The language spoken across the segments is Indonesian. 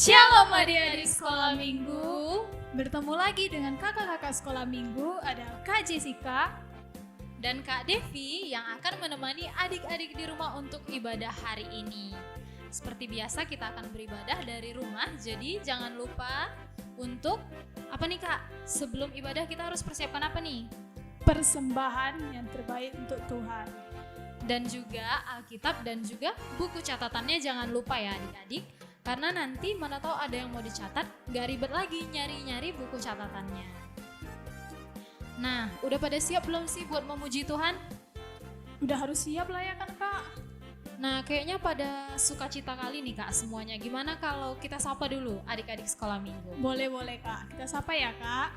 Shalom adik-adik sekolah minggu. Bertemu lagi dengan kakak-kakak sekolah minggu, ada Kak Jessica Dan Kak Devi yang akan menemani adik-adik di rumah untuk ibadah hari ini. Seperti biasa kita akan beribadah dari rumah, jadi jangan lupa untuk apa nih Kak? Sebelum ibadah kita harus persiapkan apa nih? persembahan yang terbaik untuk Tuhan. Dan juga Alkitab dan juga buku catatannya jangan lupa ya adik-adik. Karena nanti mana tahu ada yang mau dicatat, gak ribet lagi nyari-nyari buku catatannya. Nah, udah pada siap belum sih buat memuji Tuhan? Udah harus siap lah ya kan Kak? Nah, kayaknya pada sukacita kali nih Kak semuanya. Gimana kalau kita sapa dulu adik-adik sekolah minggu? Boleh Kak, kita sapa ya Kak.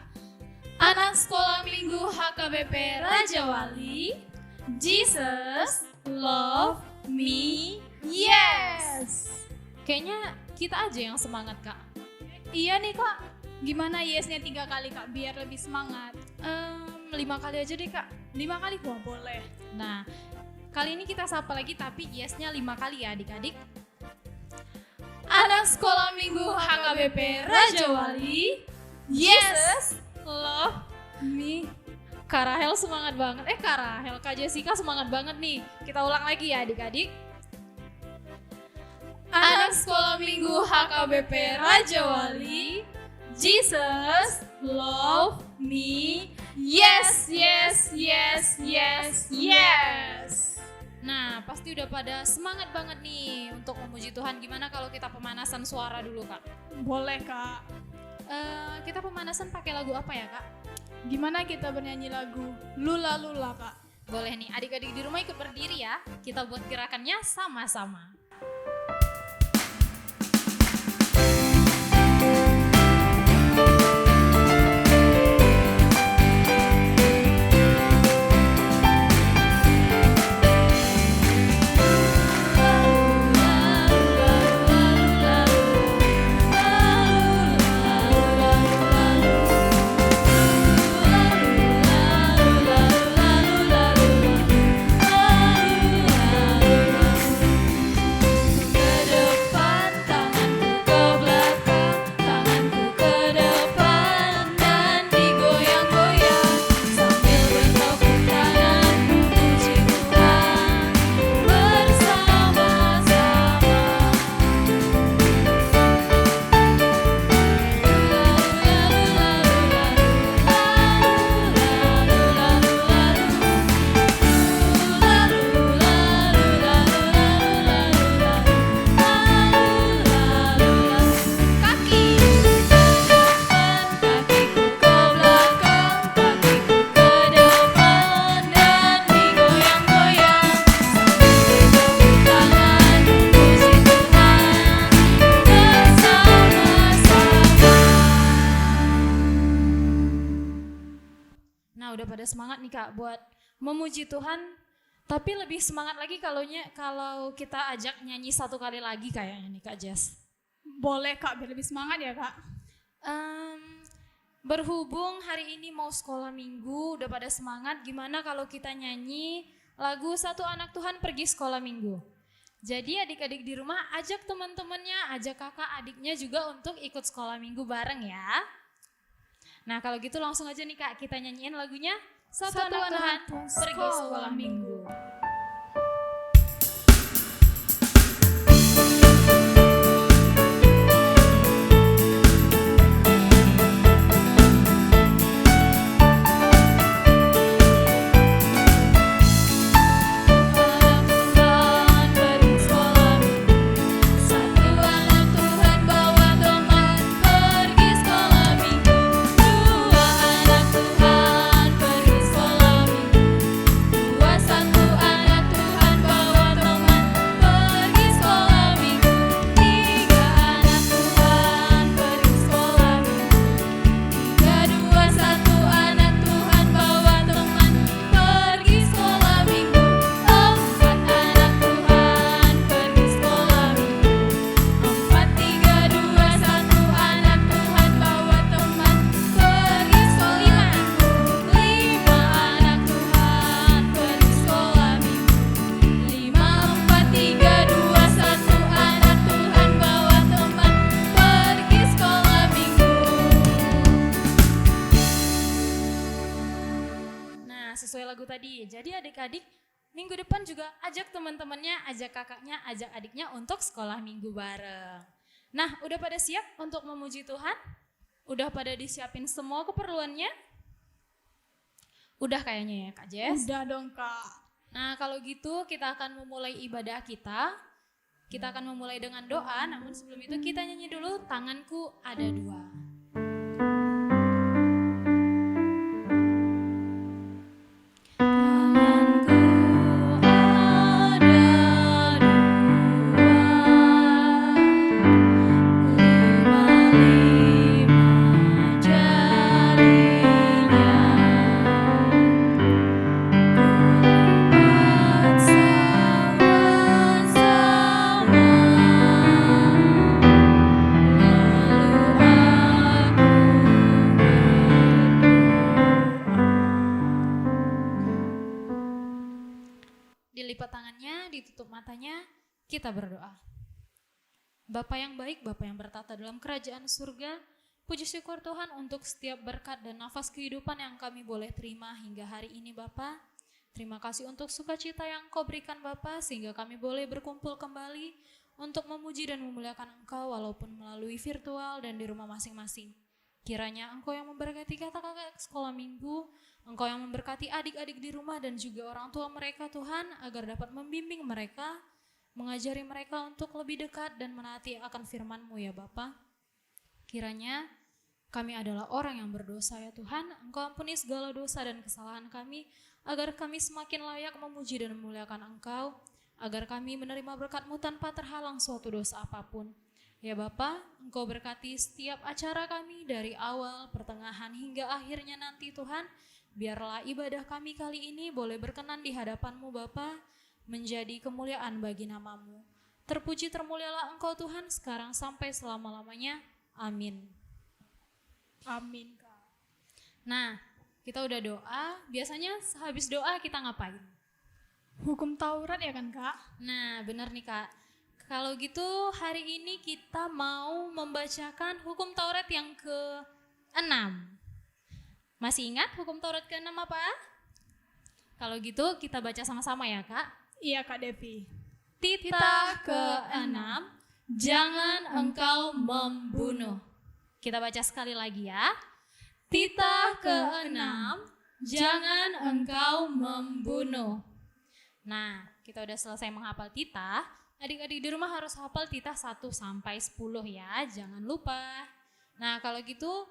Anak sekolah minggu HKBP Raja Wali, Jesus love me, yes. Kayaknya kita aja yang semangat Kak. Iya nih Kak, gimana yesnya 3 kali Kak biar lebih semangat? 5 kali aja deh Kak. 5 kali? Wah boleh. Nah, kali ini kita sapa lagi tapi yesnya 5 kali ya adik-adik. Anak sekolah minggu HKBP Raja Wali, yes love me. Kak Rahel semangat banget. Kak Rahel, Kak Jessica semangat banget nih. Kita ulang lagi ya adik-adik. Anak sekolah minggu HKBP Raja Wali, Jesus love me, yes, yes, yes, yes, yes. Nah, pasti udah pada semangat banget nih untuk memuji Tuhan. Gimana kalau kita pemanasan suara dulu Kak? Boleh Kak. Kita pemanasan pakai lagu apa ya Kak? Gimana kita bernyanyi lagu Lula Lula Kak? Boleh nih, adik-adik di rumah ikut berdiri ya. Kita buat gerakannya sama-sama. Udah pada semangat nih Kak buat memuji Tuhan, tapi lebih semangat lagi kalau kita ajak nyanyi 1 kali lagi kayaknya nih Kak Jess. Boleh Kak, biar lebih semangat ya Kak. Berhubung hari ini mau sekolah minggu, udah pada semangat, gimana kalau kita nyanyi lagu Satu Anak Tuhan Pergi Sekolah Minggu. Jadi adik-adik di rumah ajak teman-temannya, ajak kakak adiknya juga untuk ikut sekolah minggu bareng ya. Nah kalau gitu langsung aja nih Kak, kita nyanyiin lagunya Satu Anak Tuhan Pergi Sekolah Minggu. Satu anak minggu tadi. Jadi adik-adik minggu depan juga ajak teman-temannya, ajak kakaknya, ajak adiknya untuk sekolah minggu bareng. Nah, udah pada siap untuk memuji Tuhan? Udah pada disiapin semua keperluannya? Udah kayaknya ya Kak Jess? Udah dong Kak. Nah, kalau gitu kita akan memulai ibadah kita. Kita akan memulai dengan doa, namun sebelum itu kita nyanyi dulu Tanganku Ada Dua. Dilipat tangannya, ditutup matanya, kita berdoa. Bapa yang baik, Bapa yang bertata dalam kerajaan surga, puji syukur Tuhan untuk setiap berkat dan nafas kehidupan yang kami boleh terima hingga hari ini Bapa. Terima kasih untuk sukacita yang Kau berikan Bapa, sehingga kami boleh berkumpul kembali untuk memuji dan memuliakan Engkau walaupun melalui virtual dan di rumah masing-masing. Kiranya Engkau yang memberkati kakak-kakak sekolah minggu, Engkau yang memberkati adik-adik di rumah dan juga orang tua mereka Tuhan, agar dapat membimbing mereka, mengajari mereka untuk lebih dekat dan menaati akan firman-Mu ya Bapa. Kiranya kami adalah orang yang berdosa ya Tuhan, Engkau ampuni segala dosa dan kesalahan kami, agar kami semakin layak memuji dan memuliakan Engkau, agar kami menerima berkat-Mu tanpa terhalang suatu dosa apapun. Ya Bapa, Engkau berkati setiap acara kami dari awal, pertengahan hingga akhirnya nanti Tuhan. Biarlah ibadah kami kali ini boleh berkenan di hadapan-Mu Bapa, menjadi kemuliaan bagi nama-Mu. Terpuji termulialah Engkau Tuhan sekarang sampai selama-lamanya. Amin. Amin Kak. Nah, kita udah doa, biasanya sehabis doa kita ngapain? Hukum Taurat ya kan Kak? Nah, benar nih Kak. Kalau gitu hari ini kita mau membacakan hukum Taurat yang ke-6. Masih ingat hukum Taurat ke-6 apa? Kalau gitu kita baca sama-sama ya Kak. Iya Kak Devi. Titah ke-6, jangan engkau membunuh. Kita baca sekali lagi ya. Titah ke-6, jangan engkau membunuh. Nah, kita udah selesai menghafal titah. Adik-adik di rumah harus hafal titah 1 sampai 10 ya, jangan lupa. Nah, kalau gitu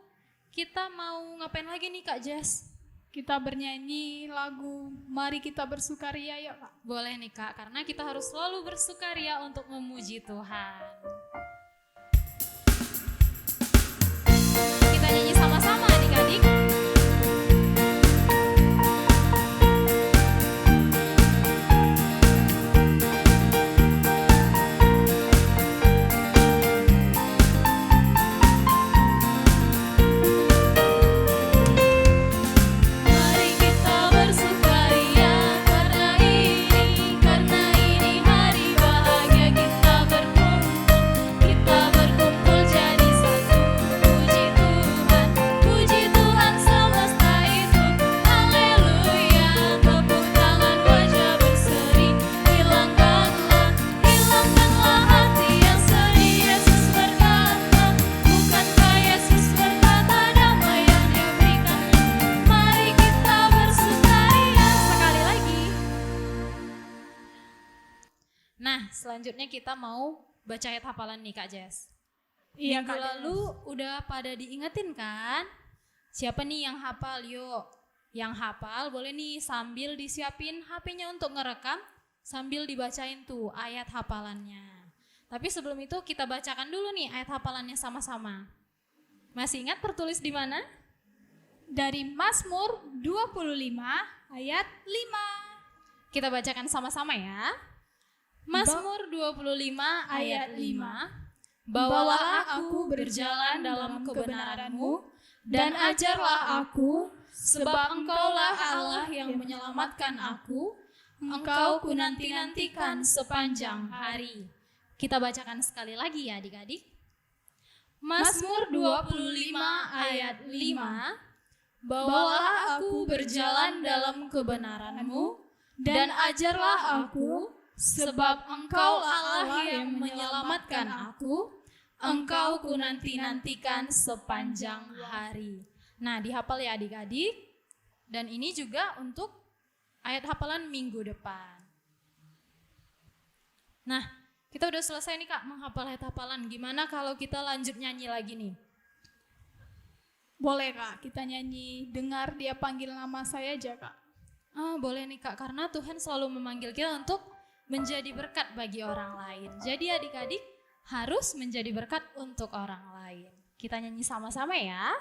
kita mau ngapain lagi nih Kak Jess? Kita bernyanyi lagu Mari Kita Bersukaria ya Kak. Boleh nih Kak, karena kita harus selalu bersukaria untuk memuji Tuhan. Kita nyanyi sama-sama adik-adik. Selanjutnya kita mau baca ayat hafalan nih Kak Jess. Iya Minggu Kak. lalu udah pada diingetin kan? Siapa nih yang hafal? Yuk, yang hafal boleh nih sambil disiapin HP-nya untuk ngerekam, sambil dibacain tuh ayat hafalannya. Tapi sebelum itu kita bacakan dulu nih ayat hafalannya sama-sama. Masih ingat tertulis di mana? Dari Mazmur 25 ayat 5. Kita bacakan sama-sama ya. Mazmur 25 ayat 5. Bawalah aku berjalan dalam kebenaran-Mu dan ajarlah aku, sebab Engkaulah Allah yang menyelamatkan aku. Engkau ku nanti-nantikan sepanjang hari. Kita bacakan sekali lagi ya adik-adik. Mazmur 25 ayat 5. Bawalah aku berjalan dalam kebenaran-Mu, dan ajarlah aku, sebab Engkau Allah yang menyelamatkan aku, Engkau ku nanti-nantikan sepanjang hari. Nah, dihafal ya adik-adik. Dan ini juga untuk ayat hafalan minggu depan. Nah, kita udah selesai nih Kak menghafal ayat hafalan. Gimana kalau kita lanjut nyanyi lagi nih? Boleh Kak, kita nyanyi Dengar Dia Panggil Nama Saya aja Kak. Boleh nih Kak, karena Tuhan selalu memanggil kita untuk menjadi berkat bagi orang lain. Jadi adik-adik harus menjadi berkat untuk orang lain. Kita nyanyi sama-sama ya.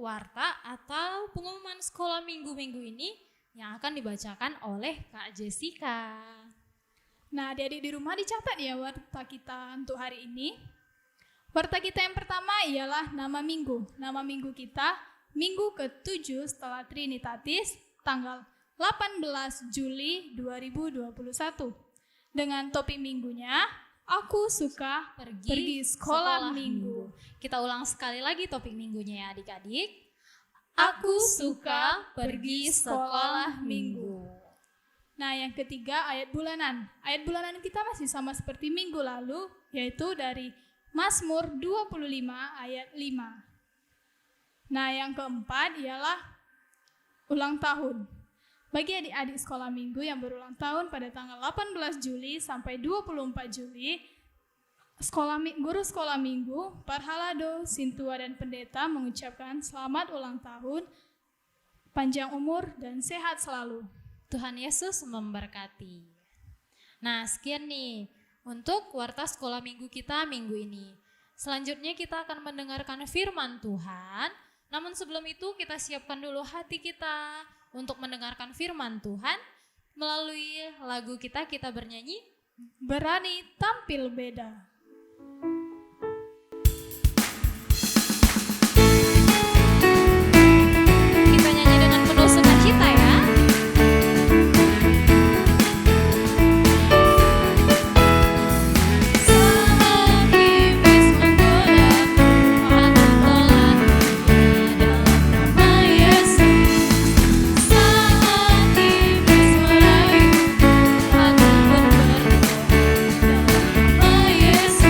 Warta atau pengumuman sekolah minggu-minggu ini yang akan dibacakan oleh Kak Jessica. Nah, adik-adik di rumah dicatat ya warta kita untuk hari ini. Warta kita yang pertama ialah nama minggu. Nama minggu kita minggu ke-7 setelah Trinitatis tanggal 18 Juli 2021. Dengan topik minggunya, Aku suka pergi sekolah minggu. Kita ulang sekali lagi topik minggunya ya adik-adik. Aku suka pergi sekolah minggu. Nah, yang ketiga ayat bulanan. Ayat bulanan kita masih sama seperti minggu lalu, yaitu dari Mazmur 25 ayat 5. Nah, yang keempat ialah ulang tahun. Bagi adik-adik sekolah minggu yang berulang tahun pada tanggal 18 Juli sampai 24 Juli, guru sekolah minggu, Parhalado, Sintua, dan pendeta mengucapkan selamat ulang tahun, panjang umur, dan sehat selalu. Tuhan Yesus memberkati. Nah, sekian nih untuk warta sekolah minggu kita minggu ini. Selanjutnya kita akan mendengarkan firman Tuhan. Namun sebelum itu kita siapkan dulu hati kita untuk mendengarkan firman Tuhan. Melalui lagu kita bernyanyi Berani Tampil Beda. Kita nyanyi dengan penuh sukacita ya. Yesus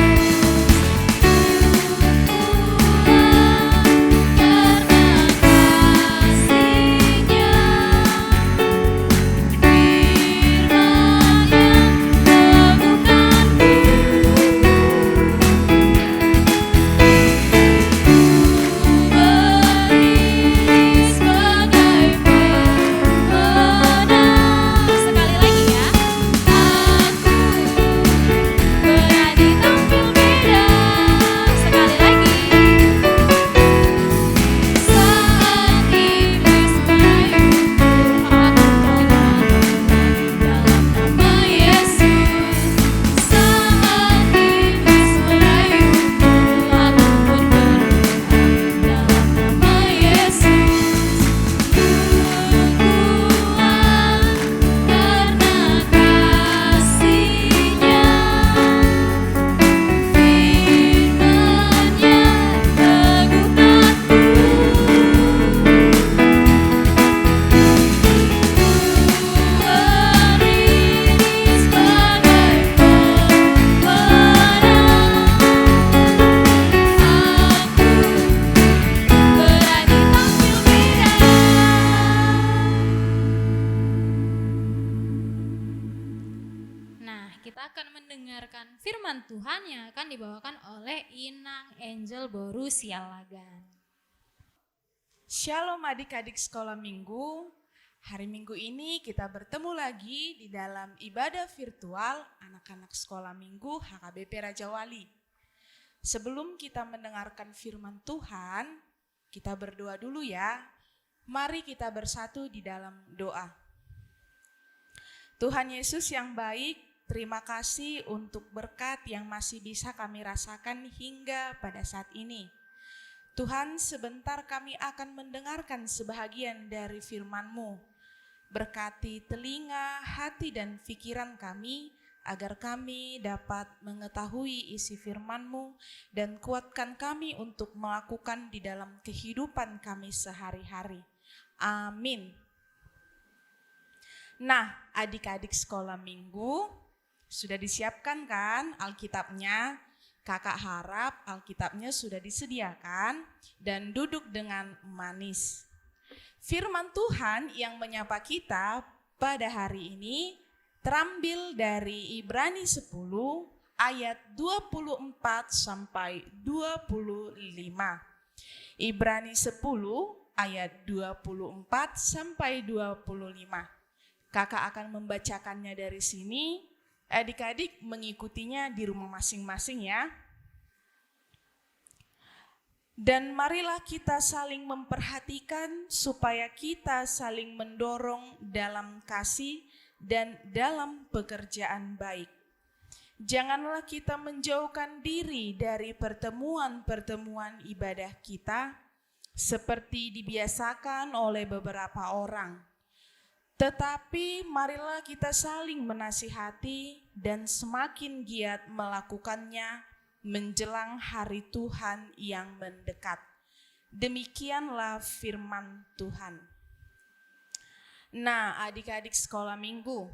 kita akan mendengarkan firman Tuhan yang akan dibawakan oleh Inang Angel Boru Sialagan. Shalom adik-adik sekolah minggu. Hari Minggu ini kita bertemu lagi di dalam ibadah virtual anak-anak sekolah minggu HKBP Raja Wali. Sebelum kita mendengarkan firman Tuhan, kita berdoa dulu ya. Mari kita bersatu di dalam doa. Tuhan Yesus yang baik, terima kasih untuk berkat yang masih bisa kami rasakan hingga pada saat ini. Tuhan, sebentar kami akan mendengarkan sebahagian dari firman-Mu. Berkati telinga, hati, dan pikiran kami, agar kami dapat mengetahui isi firman-Mu dan kuatkan kami untuk melakukan di dalam kehidupan kami sehari-hari. Amin. Nah, adik-adik sekolah minggu, sudah disiapkan kan Alkitabnya? Kakak harap Alkitabnya sudah disediakan dan duduk dengan manis. Firman Tuhan yang menyapa kita pada hari ini terambil dari Ibrani 10 ayat 24 sampai 25. Ibrani 10 ayat 24 sampai 25. Kakak akan membacakannya dari sini. Adik-adik mengikutinya di rumah masing-masing ya. Dan marilah kita saling memperhatikan supaya kita saling mendorong dalam kasih dan dalam pekerjaan baik. Janganlah kita menjauhkan diri dari pertemuan-pertemuan ibadah kita seperti dibiasakan oleh beberapa orang. Tetapi marilah kita saling menasihati dan semakin giat melakukannya menjelang hari Tuhan yang mendekat. Demikianlah firman Tuhan. Nah, adik-adik sekolah minggu,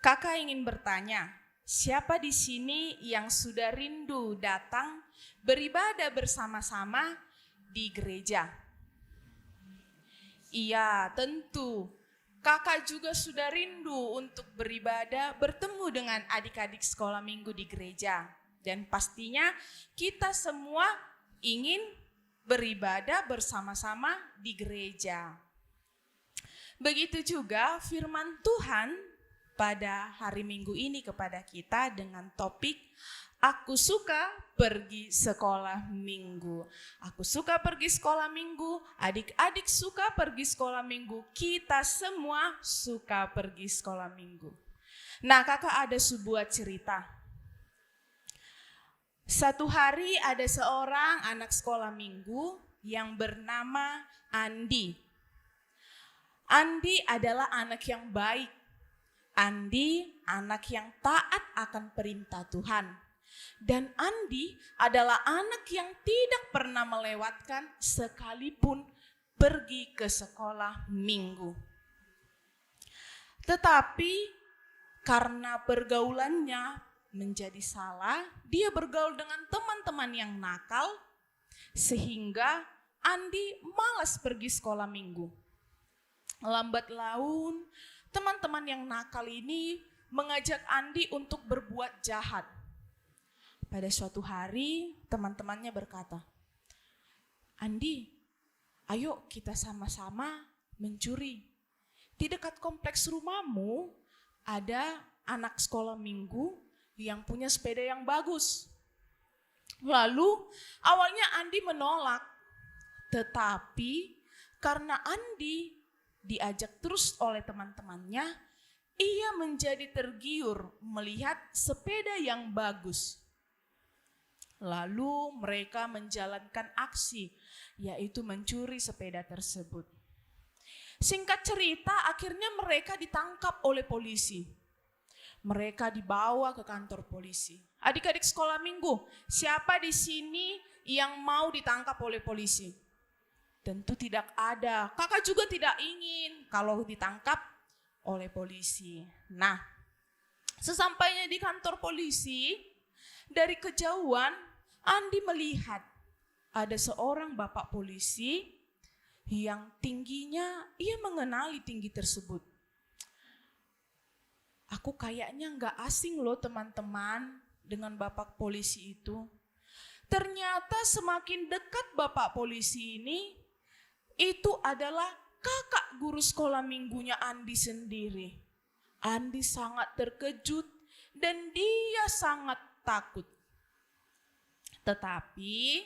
kakak ingin bertanya, siapa di sini yang sudah rindu datang beribadah bersama-sama di gereja? Iya, tentu. Kakak juga sudah rindu untuk beribadah, bertemu dengan adik-adik sekolah minggu di gereja. Dan pastinya kita semua ingin beribadah bersama-sama di gereja. Begitu juga firman Tuhan pada hari Minggu ini kepada kita dengan topik Aku suka pergi sekolah minggu. Aku suka pergi sekolah minggu, adik-adik suka pergi sekolah minggu, kita semua suka pergi sekolah minggu. Nah, kakak ada sebuah cerita. Satu hari ada seorang anak sekolah minggu yang bernama Andi. Andi adalah anak yang baik. Andi anak yang taat akan perintah Tuhan. Dan Andi adalah anak yang tidak pernah melewatkan sekalipun pergi ke sekolah minggu. Tetapi karena pergaulannya menjadi salah, dia bergaul dengan teman-teman yang nakal, sehingga Andi malas pergi sekolah minggu. Lambat laun, teman-teman yang nakal ini mengajak Andi untuk berbuat jahat. Pada suatu hari, teman-temannya berkata, Andi, ayo kita sama-sama mencuri. Di dekat kompleks rumahmu ada anak sekolah minggu yang punya sepeda yang bagus. Lalu awalnya Andi menolak, tetapi karena Andi diajak terus oleh teman-temannya, ia menjadi tergiur melihat sepeda yang bagus. Lalu mereka menjalankan aksi, yaitu mencuri sepeda tersebut. Singkat cerita, akhirnya mereka ditangkap oleh polisi. Mereka dibawa ke kantor polisi. Adik-adik sekolah minggu, siapa di sini yang mau ditangkap oleh polisi? Tentu tidak ada. Kakak juga tidak ingin kalau ditangkap oleh polisi. Nah, sesampainya di kantor polisi, dari kejauhan Andi melihat ada seorang bapak polisi yang tingginya ia mengenali tinggi tersebut. Aku kayaknya nggak asing loh teman-teman dengan Bapak polisi itu. Ternyata semakin dekat Bapak polisi ini, itu adalah kakak guru sekolah minggunya Andi sendiri. Andi sangat terkejut dan dia sangat takut. Tetapi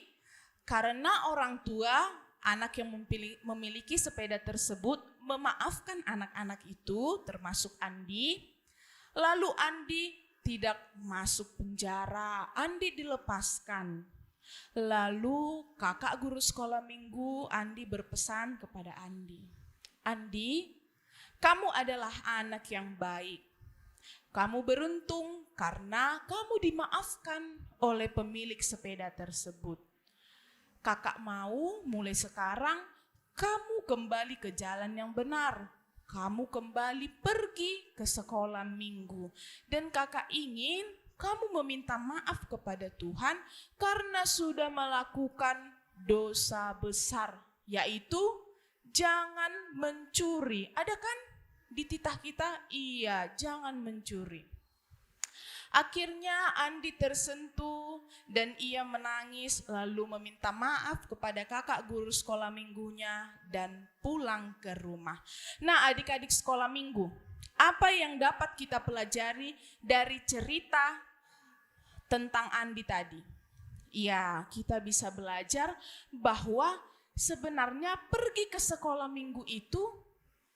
karena orang tua anak yang memiliki sepeda tersebut memaafkan anak-anak itu, termasuk Andi, lalu Andi tidak masuk penjara, Andi dilepaskan. Lalu kakak guru sekolah minggu Andi berpesan kepada Andi, Andi, kamu adalah anak yang baik. Kamu beruntung karena kamu dimaafkan oleh pemilik sepeda tersebut. Kakak mau mulai sekarang kamu kembali ke jalan yang benar. Kamu kembali pergi ke sekolah minggu. Dan kakak ingin kamu meminta maaf kepada Tuhan karena sudah melakukan dosa besar, yaitu jangan mencuri. Ada kan di titah kita? Iya, jangan mencuri. Akhirnya Andi tersentuh dan ia menangis lalu meminta maaf kepada kakak guru sekolah minggunya dan pulang ke rumah. Nah, adik-adik sekolah minggu, apa yang dapat kita pelajari dari cerita tentang Andi tadi? Ya, kita bisa belajar bahwa sebenarnya pergi ke sekolah minggu itu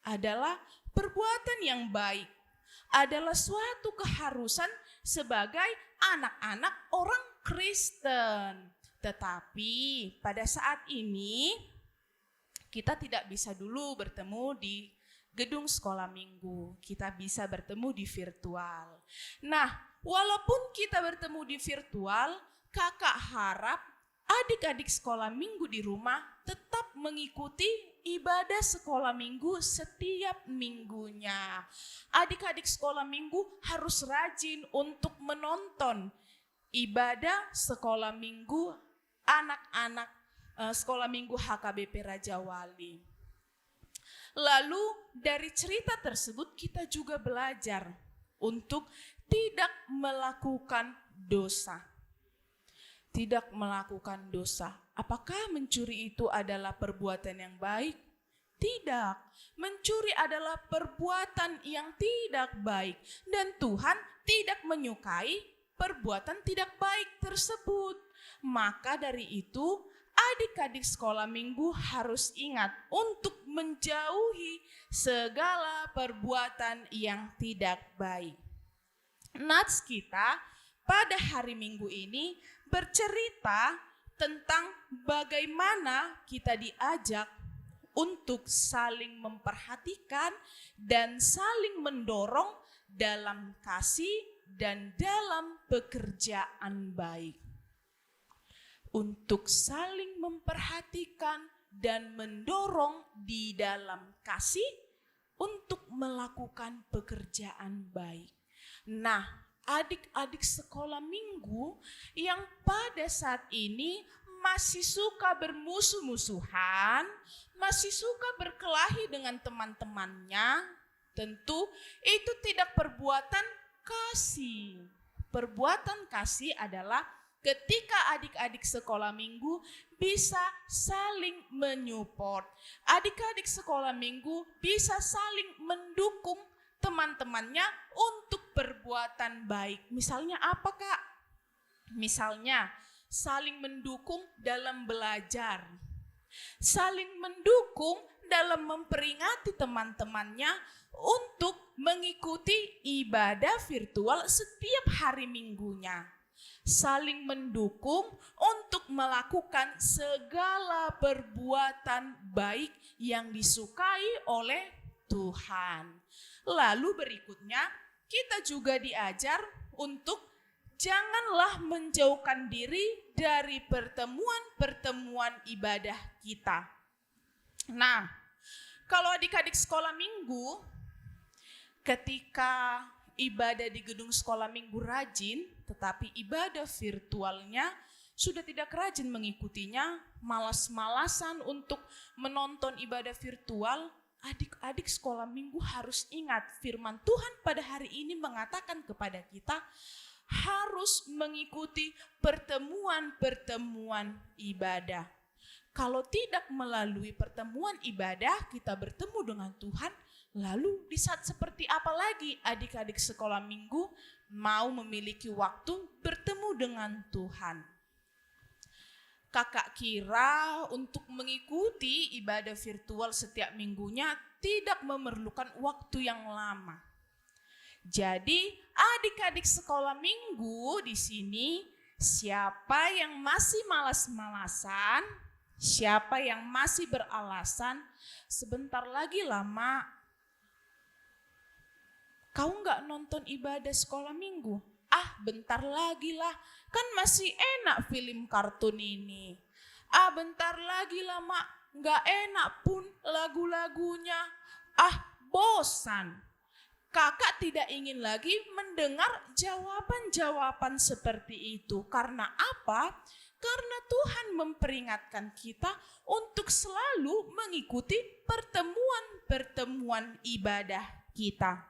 adalah perbuatan yang baik, adalah suatu keharusan sebagai anak-anak orang Kristen. Tetapi pada saat ini kita tidak bisa dulu bertemu di gedung sekolah minggu. Kita bisa bertemu di virtual. Nah, walaupun kita bertemu di virtual, kakak harap adik-adik sekolah minggu di rumah tetap mengikuti ibadah sekolah minggu setiap minggunya. Adik-adik sekolah minggu harus rajin untuk menonton ibadah sekolah minggu anak-anak sekolah minggu HKBP Raja Wali. Lalu dari cerita tersebut kita juga belajar untuk tidak melakukan dosa. Tidak melakukan dosa. Apakah mencuri itu adalah perbuatan yang baik? Tidak. Mencuri adalah perbuatan yang tidak baik. Dan Tuhan tidak menyukai perbuatan tidak baik tersebut. Maka dari itu, adik-adik sekolah minggu harus ingat untuk menjauhi segala perbuatan yang tidak baik. Nats kita pada hari Minggu ini bercerita tentang bagaimana kita diajak untuk saling memperhatikan dan saling mendorong dalam kasih dan dalam pekerjaan baik. Untuk saling memperhatikan dan mendorong di dalam kasih untuk melakukan pekerjaan baik. Nah, adik-adik sekolah minggu yang pada saat ini masih suka bermusuh-musuhan, masih suka berkelahi dengan teman-temannya, tentu itu tidak perbuatan kasih. Perbuatan kasih adalah ketika adik-adik sekolah minggu bisa saling menyupport. Adik-adik sekolah minggu bisa saling mendukung teman-temannya untuk perbuatan baik. Misalnya apa, Kak? Misalnya saling mendukung dalam belajar. Saling mendukung dalam memperingati teman-temannya untuk mengikuti ibadah virtual setiap hari minggunya. Saling mendukung untuk melakukan segala perbuatan baik yang disukai oleh Tuhan. Lalu berikutnya kita juga diajar untuk janganlah menjauhkan diri dari pertemuan-pertemuan ibadah kita. Nah, kalau adik-adik sekolah minggu ketika ibadah di gedung sekolah minggu rajin, tetapi ibadah virtualnya sudah tidak rajin mengikutinya, malas-malasan untuk menonton ibadah virtual, adik-adik sekolah minggu harus ingat firman Tuhan pada hari ini mengatakan kepada kita harus mengikuti pertemuan-pertemuan ibadah. Kalau tidak melalui pertemuan ibadah kita bertemu dengan Tuhan, lalu di saat seperti apa lagi adik-adik sekolah minggu mau memiliki waktu bertemu dengan Tuhan? Kakak kira untuk mengikuti ibadah virtual setiap minggunya tidak memerlukan waktu yang lama. Jadi adik-adik sekolah minggu di sini, siapa yang masih malas-malasan, siapa yang masih beralasan, sebentar lagi lama kau nggak nonton ibadah sekolah minggu. Bentar lagi lah, kan masih enak film kartun ini. Bentar lagi lah mak, nggak enak pun lagu-lagunya. Bosan. Kakak tidak ingin lagi mendengar jawaban-jawaban seperti itu. Karena apa? Karena Tuhan memperingatkan kita untuk selalu mengikuti pertemuan-pertemuan ibadah kita.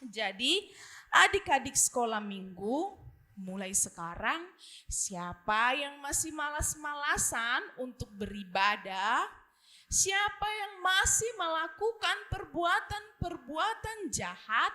Jadi adik-adik sekolah minggu, mulai sekarang siapa yang masih malas-malasan untuk beribadah, siapa yang masih melakukan perbuatan-perbuatan jahat,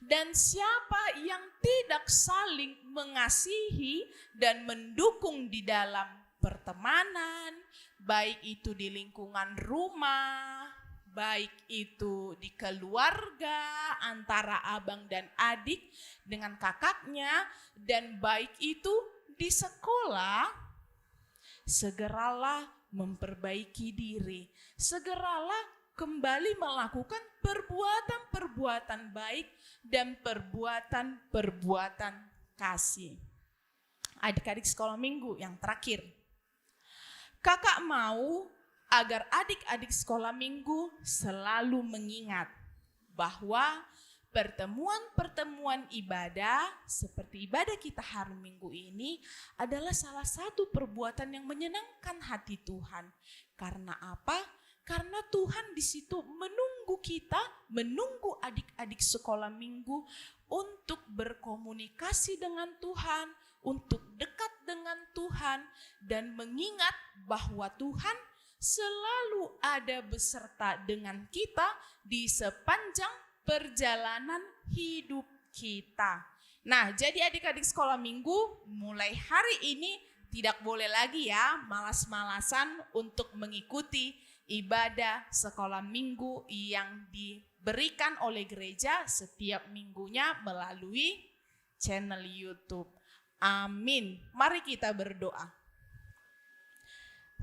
dan siapa yang tidak saling mengasihi dan mendukung di dalam pertemanan, baik itu di lingkungan rumah, baik itu di keluarga antara abang dan adik dengan kakaknya, dan baik itu di sekolah, segeralah memperbaiki diri, segeralah kembali melakukan perbuatan-perbuatan baik dan perbuatan-perbuatan kasih. Adik-adik sekolah minggu yang terakhir, kakak mau agar adik-adik sekolah minggu selalu mengingat bahwa pertemuan-pertemuan ibadah seperti ibadah kita hari Minggu ini adalah salah satu perbuatan yang menyenangkan hati Tuhan. Karena apa? Karena Tuhan di situ menunggu kita, menunggu adik-adik sekolah minggu untuk berkomunikasi dengan Tuhan, untuk dekat dengan Tuhan, dan mengingat bahwa Tuhan selalu ada beserta dengan kita di sepanjang perjalanan hidup kita. Nah, jadi adik-adik sekolah minggu mulai hari ini tidak boleh lagi ya malas-malasan untuk mengikuti ibadah sekolah minggu yang diberikan oleh gereja setiap minggunya melalui channel YouTube. Amin. Mari kita berdoa.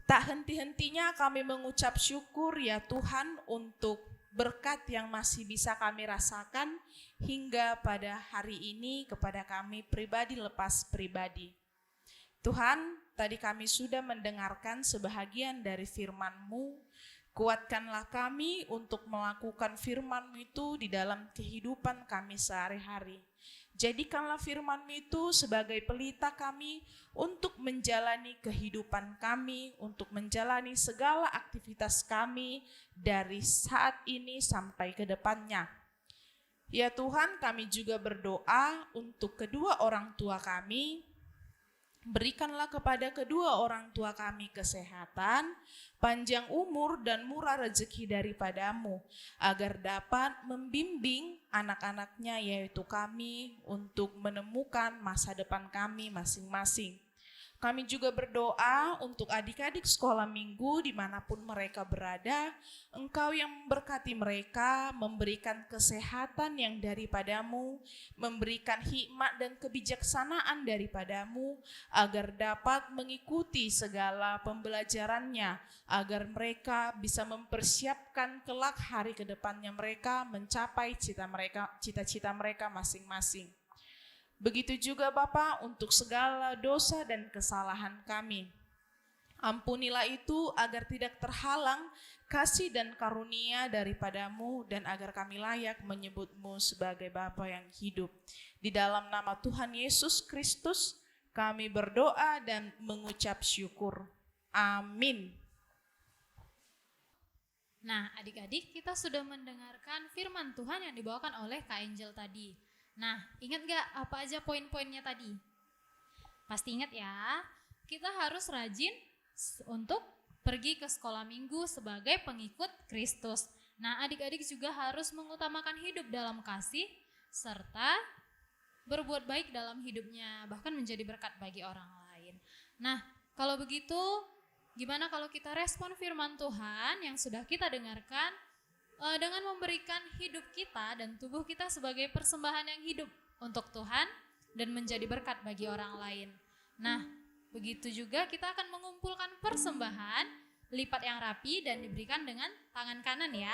Tak henti-hentinya kami mengucap syukur ya Tuhan untuk berkat yang masih bisa kami rasakan hingga pada hari ini kepada kami pribadi lepas pribadi. Tuhan, tadi kami sudah mendengarkan sebahagian dari firman-Mu. Kuatkanlah kami untuk melakukan firman-Mu itu di dalam kehidupan kami sehari-hari. Jadikanlah firman-Mu itu sebagai pelita kami untuk menjalani kehidupan kami, untuk menjalani segala aktivitas kami dari saat ini sampai ke depannya. Ya Tuhan, kami juga berdoa untuk kedua orang tua kami. Berikanlah kepada kedua orang tua kami kesehatan, panjang umur dan murah rezeki daripada-Mu, agar dapat membimbing anak-anaknya yaitu kami untuk menemukan masa depan kami masing-masing. Kami juga berdoa untuk adik-adik sekolah minggu dimanapun mereka berada, Engkau yang memberkati mereka, memberikan kesehatan yang daripada-Mu, memberikan hikmat dan kebijaksanaan daripada-Mu, agar dapat mengikuti segala pembelajarannya, agar mereka bisa mempersiapkan kelak hari ke depannya mereka mencapai cita-cita mereka masing-masing. Begitu juga Bapa untuk segala dosa dan kesalahan kami. Ampunilah itu agar tidak terhalang kasih dan karunia daripada-Mu dan agar kami layak menyebut-Mu sebagai Bapa yang hidup. Di dalam nama Tuhan Yesus Kristus kami berdoa dan mengucap syukur. Amin. Nah, adik-adik, kita sudah mendengarkan firman Tuhan yang dibawakan oleh Kak Angel tadi. Nah, ingat gak apa aja poin-poinnya tadi? Pasti ingat ya, kita harus rajin untuk pergi ke sekolah minggu sebagai pengikut Kristus. Nah, adik-adik juga harus mengutamakan hidup dalam kasih, serta berbuat baik dalam hidupnya, bahkan menjadi berkat bagi orang lain. Nah, kalau begitu, gimana kalau kita respon firman Tuhan yang sudah kita dengarkan dengan memberikan hidup kita dan tubuh kita sebagai persembahan yang hidup untuk Tuhan dan menjadi berkat bagi orang lain. Nah, begitu juga kita akan mengumpulkan persembahan, lipat yang rapi dan diberikan dengan tangan kanan ya.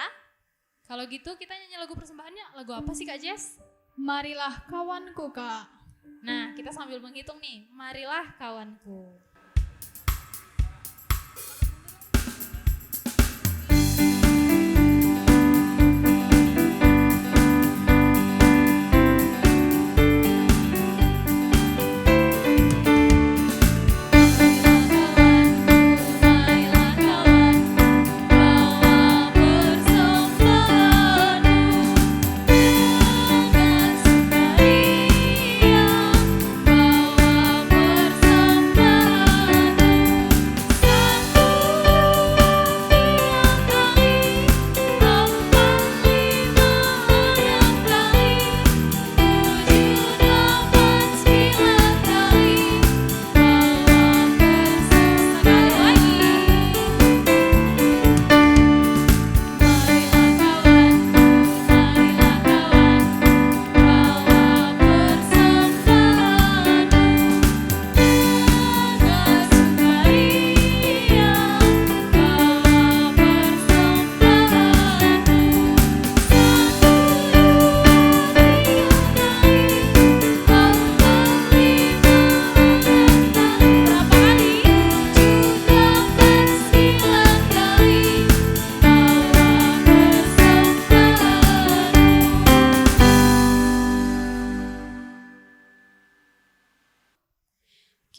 Kalau gitu kita nyanyi lagu persembahannya, lagu apa sih Kak Jess? Marilah kawanku, Kak. Nah, kita sambil menghitung nih, marilah kawanku.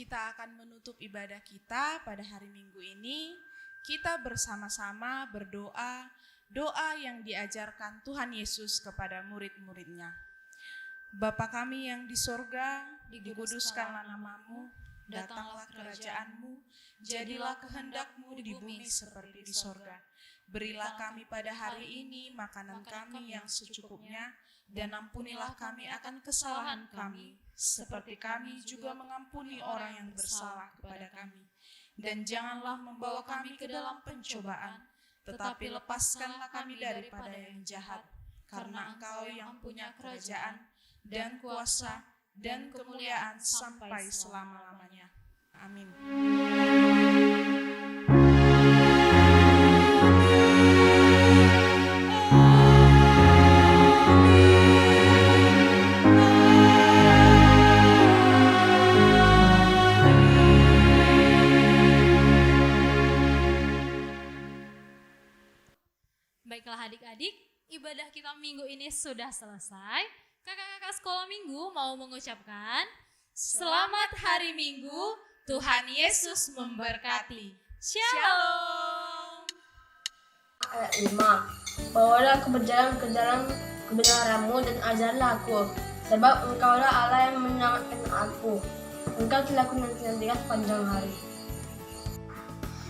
Kita akan menutup ibadah kita pada hari Minggu ini. Kita bersama-sama berdoa, doa yang diajarkan Tuhan Yesus kepada murid-muridnya. Bapa kami yang di sorga, dikuduskanlah namamu, datanglah kerajaanmu, jadilah kehendak-mu di bumi seperti di sorga. Berilah kami pada hari ini makanan kami yang secukupnya, dan ampunilah kami akan kesalahan kami, seperti kami juga mengampuni orang yang bersalah kepada kami. Dan janganlah membawa kami ke dalam pencobaan, tetapi lepaskanlah kami daripada yang jahat, karena Engkau yang punya kerajaan, dan kuasa, dan kemuliaan sampai selama-lamanya. Amin. Baiklah adik-adik, ibadah kita minggu ini sudah selesai. Kakak-kakak sekolah minggu mau mengucapkan Selamat Hari Minggu, Tuhan Yesus memberkati. Shalom. Ayat 5. Bawalah aku berjalan ke dalam kebenaran-Mu dan ajarlah aku, sebab Engkaulah Allah yang menyelamatkan aku. Engkau telah kunanti-nantikan sepanjang hari.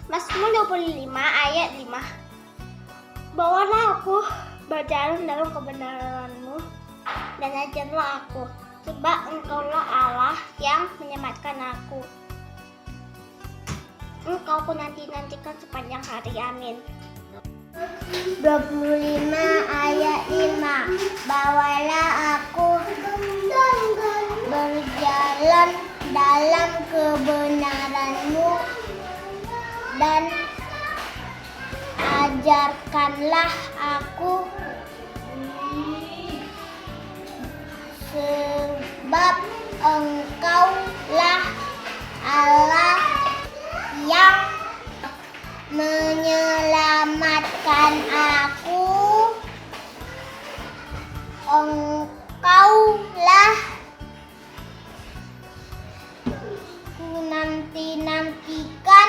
Mazmur 25 ayat 5. Bawalah aku berjalan dalam kebenaran-Mu dan ajarlah aku, sebab Engkaulah Allah yang menyelamatkan aku. Engkau ku nanti-nantikan sepanjang hari. Amin. 25 ayat 5. Bawalah aku berjalan dalam kebenaran-Mu dan ajarkanlah aku, sebab Engkaulah Allah yang menyelamatkan aku. Engkaulah ku nanti-nantikan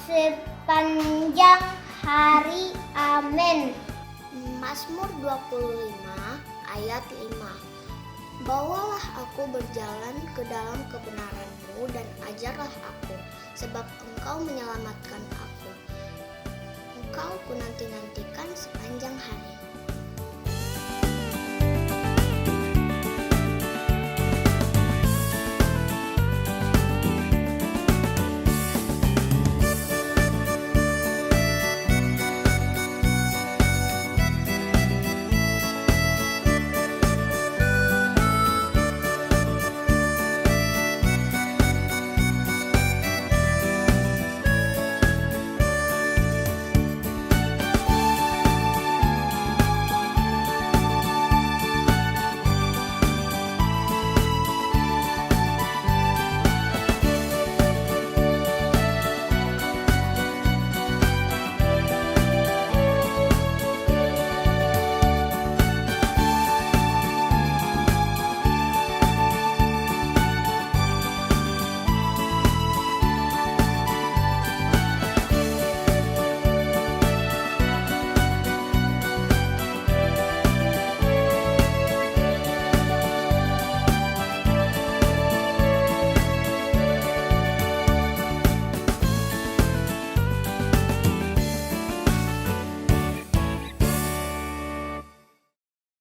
sepanjang hari. Amin. Mazmur 25 ayat 5. Bawalah aku berjalan ke dalam kebenaran-Mu dan ajarlah aku, sebab Engkau menyelamatkan aku. Engkau ku nanti-nantikan sepanjang hari.